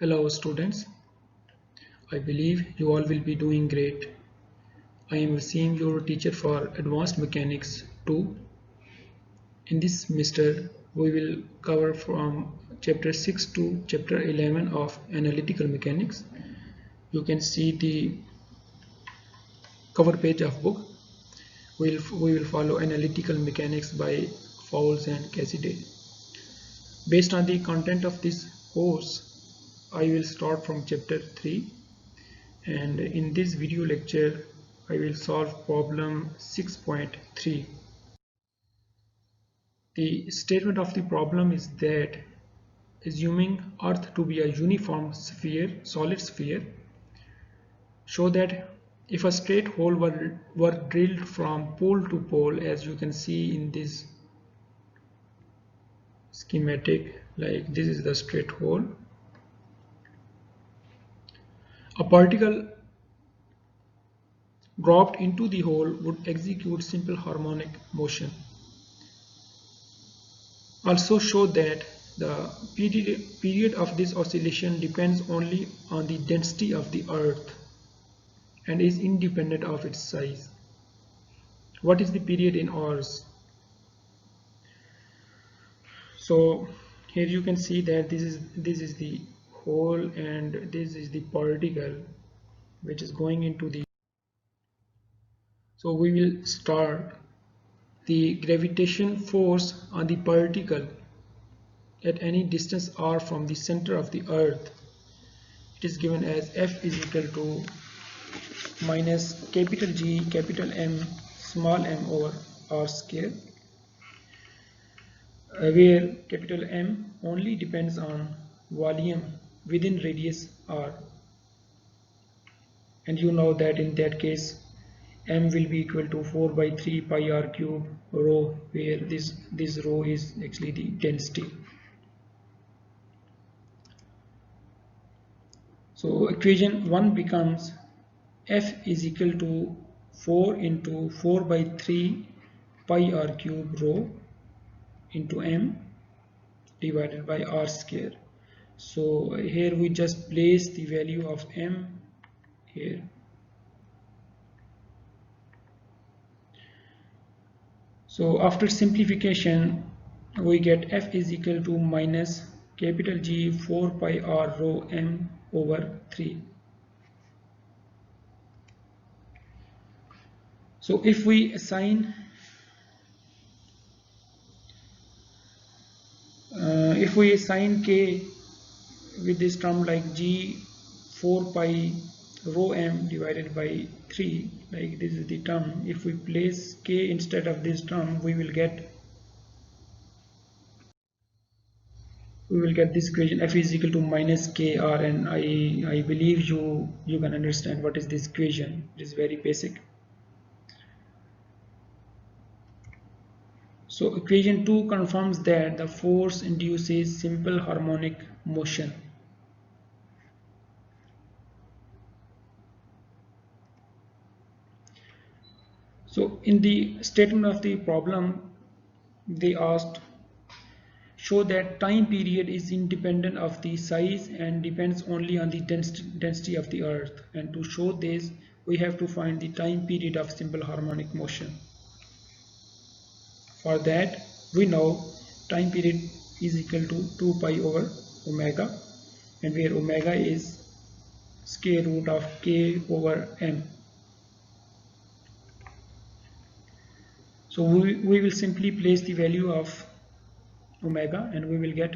Hello students, I believe you all will be doing great. I am Wasim, your teacher for Advanced Mechanics 2. In this semester, we will cover from chapter 6 to chapter 11 of Analytical Mechanics. You can see the cover page of book. We will follow Analytical Mechanics by Fowles and Cassiday. Based on the content of this course, I will start from chapter 3. And in this video lecture I will solve problem 6.3. The statement of the problem is that assuming Earth to be a uniform sphere, solid sphere, show that if a straight hole were drilled from pole to pole, as you can see in this schematic, like this is the straight hole, a particle dropped into the hole would execute simple harmonic motion. Also show that the period of this oscillation depends only on the density of the Earth and is independent of its size. What is the period in hours? So here you can see that this is the hole and this is the particle which is going into the. So we will start the gravitation force on the particle at any distance r from the center of the Earth. It is given as F is equal to minus capital G capital M small m over r square, where capital M only depends on volume within radius r, and you know that in that case m will be equal to 4 by 3 pi r cube rho, where this rho is actually the density. So equation 1 becomes F is equal to 4 into 4 by 3 pi r cube rho into m divided by r square. So here we just place the value of m here. So after simplification we get F is equal to minus capital G 4 pi r rho m over 3. So if we assign k with this term like G 4 pi rho m divided by 3, like this is the term, if we place k instead of this term we will get this equation F is equal to minus kr, and I believe you can understand what is this equation. It is very basic. So equation 2 confirms that the force induces simple harmonic motion. So in the statement of the problem they asked, show that time period is independent of the size and depends only on the density of the Earth, and to show this we have to find the time period of simple harmonic motion. For that we know time period is equal to 2 pi over omega, and where omega is square root of k over m. So we will simply place the value of omega and we will get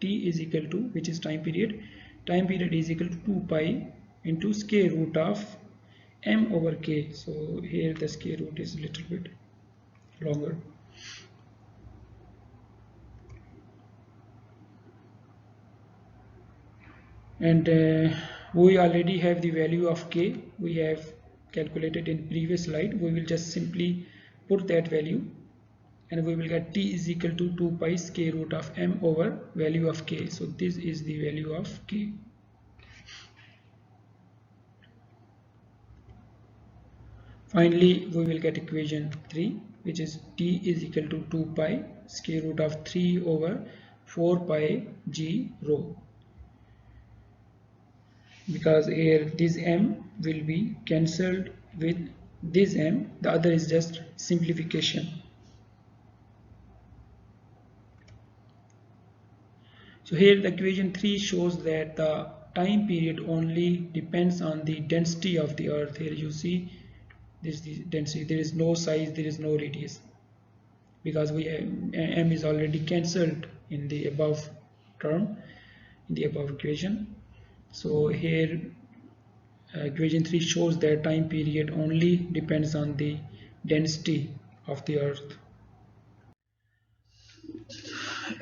t is equal to, which is time period is equal to 2 pi into square root of m over k. So here the square root is a little bit longer. And we already have the value of k we have calculated in previous slide. We will just simply put that value and we will get t is equal to 2 pi square root of m over value of k. So this is the value of k. Finally we will get equation 3, which is t is equal to 2 pi square root of 3 over 4 pi g rho. because here this m will be cancelled with this m, the other is just simplification. So here the equation 3 shows that the time period only depends on the density of the earth. Here you see this is the density, there is no size, there is no radius, because we have, m is already cancelled in the above term, in the above equation. So here equation 3 shows that time period only depends on the density of the earth.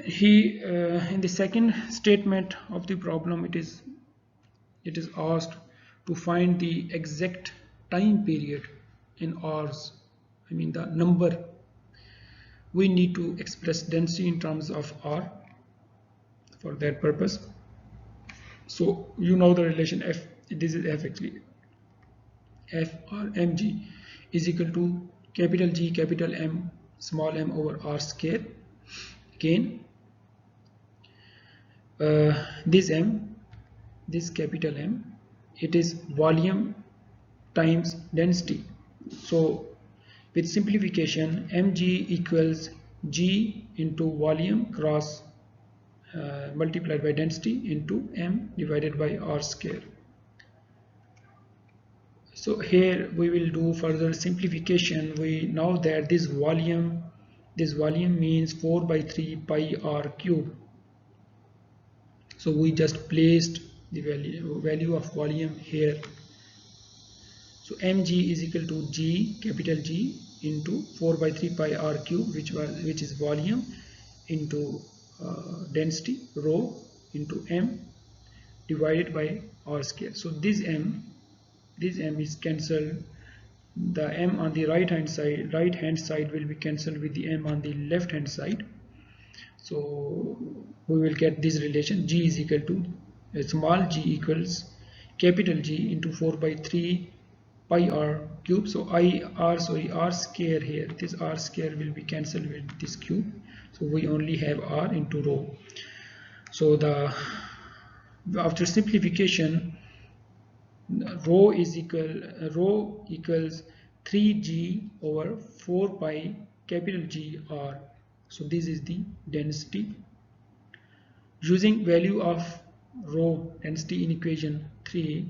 He in the second statement of the problem, it is asked to find the exact time period in hours. I mean the number. We need to express density in terms of r for that purpose. So you know the relation f, this is f actually, f or mg is equal to capital G capital M small m over r square. Again this m, this capital M, it is volume times density. So with simplification, mg equals g into volume cross multiplied by density into m divided by r square. So here we will do further simplification. We know that this volume means 4 by 3 pi r cube. So we just placed the value of volume here. So mg is equal to g capital G into 4 by 3 pi r cube, which is volume, into density rho into m divided by r square. So this m is cancelled. The m on the right hand side will be cancelled with the m on the left hand side. So we will get this relation: g is equal to small g equals capital G into 4 by 3 pi r cube. So r square here, this r square will be cancelled with this cube. So we only have r into rho. So after simplification, rho equals 3g over 4 pi capital G r. So this is the density. Using value of rho density in equation 3,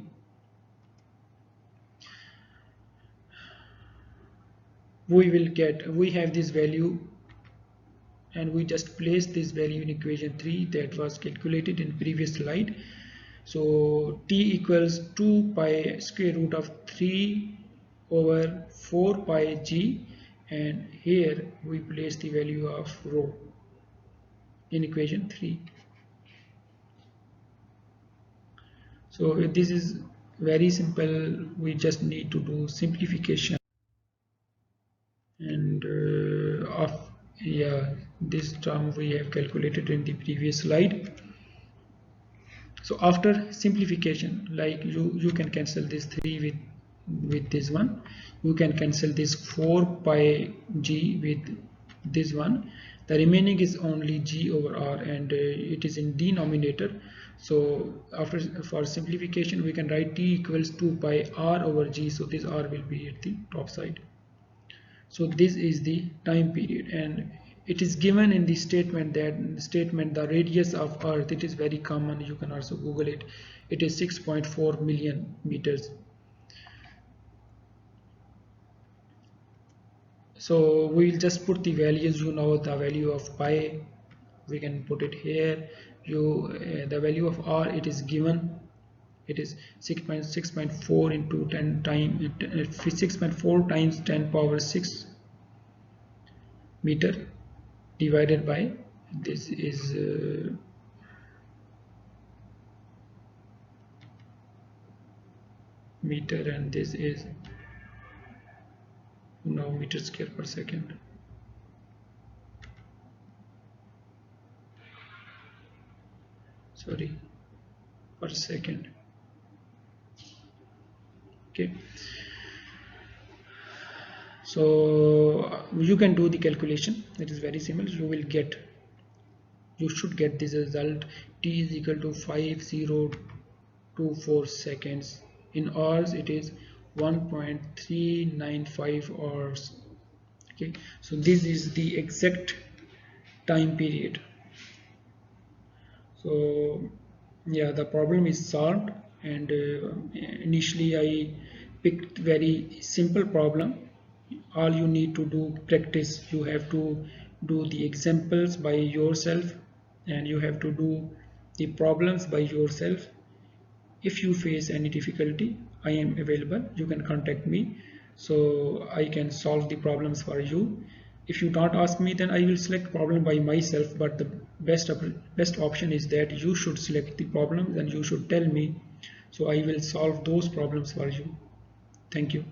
we have this value, and we just place this value in equation 3 that was calculated in previous slide. So t equals 2 pi square root of 3 over 4 pi g, and here we place the value of rho in equation 3. So this is very simple. We just need to do simplification, and this term we have calculated in the previous slide. So after simplification, like you can cancel this 3 with this one, you can cancel this 4 pi g with this one. The remaining is only g over r, and it is in denominator. So for simplification, we can write t equals 2 pi r over g. So this r will be at the top side. So this is the time period, and it is given in the statement the radius of earth, it is very common, you can also google it, it is 6.4 million meters. So we will just put the values. You know the value of pi, we can put it here. The value of r, it is given, it is 6.4 into 10 times 6.4 times 10 power 6 meter divided by this is meter, and this is now meter square per second. Sorry, per second. Okay, so you can do the calculation. It is very simple. You should get this result: t is equal to 5020 1.24 seconds. In hours it is 1.395 hours. Okay, so this is the exact time period. So yeah, the problem is solved, and initially I picked very simple problem. All you need to do practice. You have to do the examples by yourself, and you have to do the problems by yourself. If you face any difficulty, I am available. You can contact me, so I can solve the problems for you. If you don't ask me, then I will select problem by myself, but the best option is that you should select the problems and you should tell me, so I will solve those problems for you. Thank you.